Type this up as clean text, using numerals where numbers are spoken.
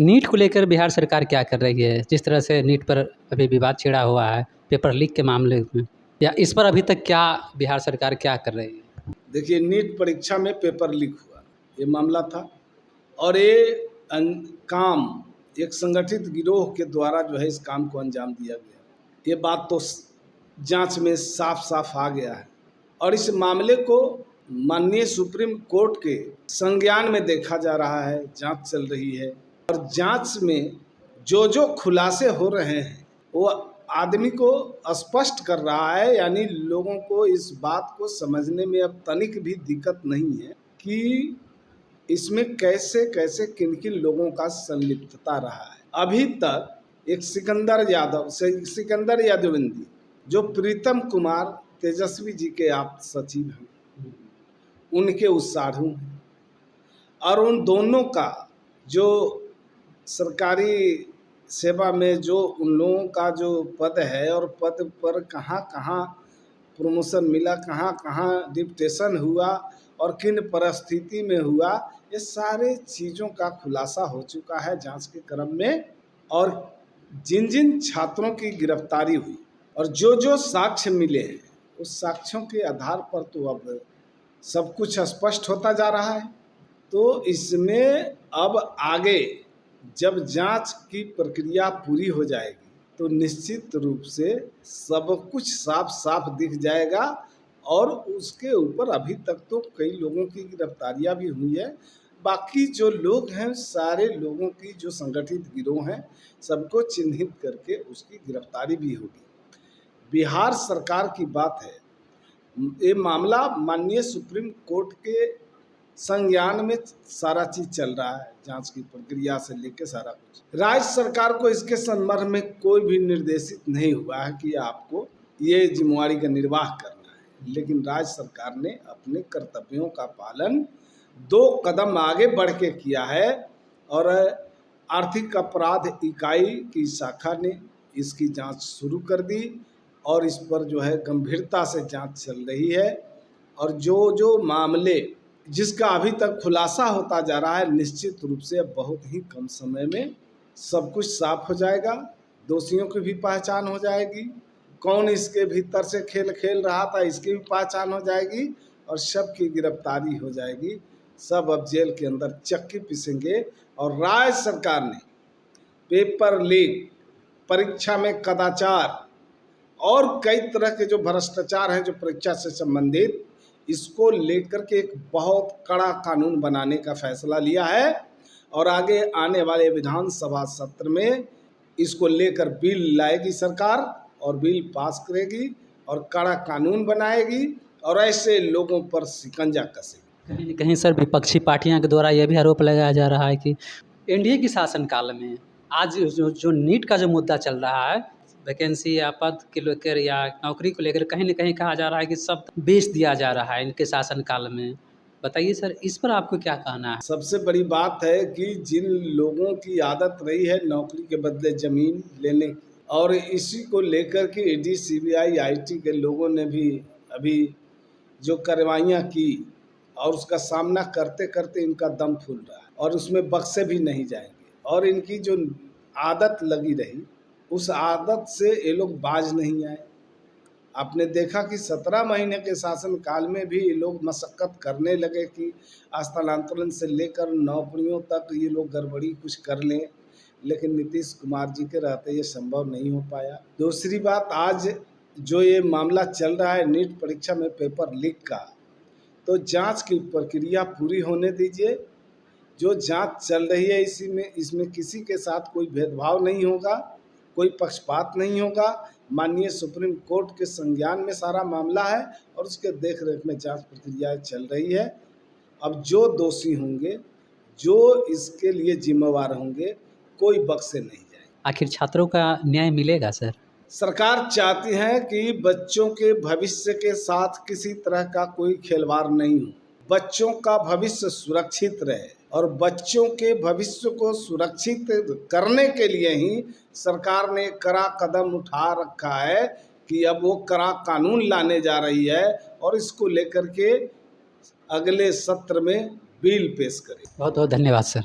NEET को लेकर बिहार सरकार क्या कर रही है? जिस तरह से नीट पर अभी विवाद छिड़ा हुआ है पेपर लीक के मामले में, या इस पर अभी तक क्या बिहार सरकार क्या कर रही है? देखिए, नीट परीक्षा में पेपर लीक हुआ, ये मामला था और ये काम एक संगठित गिरोह के द्वारा जो है इस काम को अंजाम दिया गया। ये बात तो जांच में साफ साफ आ गया है और इस मामले को माननीय सुप्रीम कोर्ट के संज्ञान में देखा जा रहा है, जांच चल रही है और जांच में जो जो खुलासे हो रहे हैं वो आदमी को स्पष्ट कर रहा है, यानी लोगों को इस बात को समझने में अब तनिक भी दिक्कत नहीं है कि इसमें कैसे कैसे किन किन लोगों का संलिप्तता रहा है। अभी तक एक सिकंदर यादवंदी जो प्रीतम कुमार तेजस्वी जी के आप सचिव हैं, उनके उत्साहरू हैं और उन दोनों का जो सरकारी सेवा में जो उन लोगों का जो पद है और पद पर कहाँ कहाँ प्रमोशन मिला, कहाँ कहाँ डिप्टेशन हुआ और किन परिस्थिति में हुआ, ये सारे चीज़ों का खुलासा हो चुका है जांच के क्रम में। और जिन जिन छात्रों की गिरफ्तारी हुई और जो जो साक्ष्य मिले हैं उस साक्ष्यों के आधार पर तो अब सब कुछ स्पष्ट होता जा रहा है। तो इसमें अब आगे जब जांच की प्रक्रिया पूरी हो जाएगी तो निश्चित रूप से सब कुछ साफ साफ दिख जाएगा और उसके ऊपर अभी तक तो कई लोगों की गिरफ्तारियां भी हुई है। बाकी जो लोग हैं सारे लोगों की जो संगठित गिरोह हैं सबको चिन्हित करके उसकी गिरफ्तारी भी होगी। बिहार सरकार की बात है, ये मामला माननीय सुप्रीम कोर्ट के संज्ञान में सारा चीज चल रहा है, जांच की प्रक्रिया से लेकर सारा कुछ। राज्य सरकार को इसके संदर्भ में कोई भी निर्देशित नहीं हुआ है कि आपको ये जिम्मेवारी का निर्वाह करना है, लेकिन राज्य सरकार ने अपने कर्तव्यों का पालन 2 कदम आगे बढ़ के किया है और आर्थिक अपराध इकाई की शाखा ने इसकी जांच शुरू कर दी और इस पर जो है गंभीरता से जांच चल रही है और जो जो मामले जिसका अभी तक खुलासा होता जा रहा है निश्चित रूप से बहुत ही कम समय में सब कुछ साफ हो जाएगा, दोषियों की भी पहचान हो जाएगी, कौन इसके भीतर से खेल खेल रहा था इसकी भी पहचान हो जाएगी और सबकी गिरफ्तारी हो जाएगी। सब अब जेल के अंदर चक्की पीसेंगे। और राज्य सरकार ने पेपर लीक, परीक्षा में कदाचार और कई तरह के जो भ्रष्टाचार हैं जो परीक्षा से संबंधित, इसको लेकर के एक बहुत कड़ा कानून बनाने का फैसला लिया है और आगे आने वाले विधानसभा सत्र में इसको लेकर बिल लाएगी सरकार और बिल पास करेगी और कड़ा कानून बनाएगी और ऐसे लोगों पर शिकंजा कसेगी। कहीं न कहीं सर विपक्षी पार्टियां के द्वारा यह भी आरोप लगाया जा रहा है कि एनडीए की शासनकाल में आज जो नीट का जो मुद्दा चल रहा है, वैकेंसी या पद के लेकर या नौकरी को लेकर कहीं न कहीं कहा जा रहा है कि सब बेच दिया जा रहा है इनके शासनकाल में। बताइए सर, इस पर आपको क्या कहना है? सबसे बड़ी बात है कि जिन लोगों की आदत रही है नौकरी के बदले ज़मीन लेने की, और इसी को लेकर के ईडी, सीबीआई, आईटी के लोगों ने भी अभी जो कार्रवाइयाँ की और उसका सामना करते करते इनका दम फूल रहा है और उसमें बख्शे भी नहीं जाएंगे और इनकी जो आदत लगी रही उस आदत से ये लोग बाज नहीं आए। आपने देखा कि 17 महीने के शासन काल में भी ये लोग मशक्कत करने लगे कि स्थानांतरण से लेकर नौकरियों तक ये लोग गड़बड़ी कुछ कर लें, लेकिन नीतीश कुमार जी के रहते ये संभव नहीं हो पाया। दूसरी बात, आज जो ये मामला चल रहा है नीट परीक्षा में पेपर लीक का, तो जांच की प्रक्रिया पूरी होने दीजिए। जो जांच चल रही है इसमें किसी के साथ कोई भेदभाव नहीं होगा, कोई पक्षपात नहीं होगा। माननीय सुप्रीम कोर्ट के संज्ञान में सारा मामला है और उसके देख रेख में जांच प्रक्रिया चल रही है। अब जो दोषी होंगे, जो इसके लिए जिम्मेवार होंगे, कोई बख्शे नहीं जाए। आखिर छात्रों का न्याय मिलेगा सर? सरकार चाहती है कि बच्चों के भविष्य के साथ किसी तरह का कोई खिलवाड़ नहीं हो, बच्चों का भविष्य सुरक्षित रहे और बच्चों के भविष्य को सुरक्षित करने के लिए ही सरकार ने कड़ा कदम उठा रखा है कि अब वो कड़ा कानून लाने जा रही है और इसको लेकर के अगले सत्र में बिल पेश करें। बहुत बहुत धन्यवाद सर।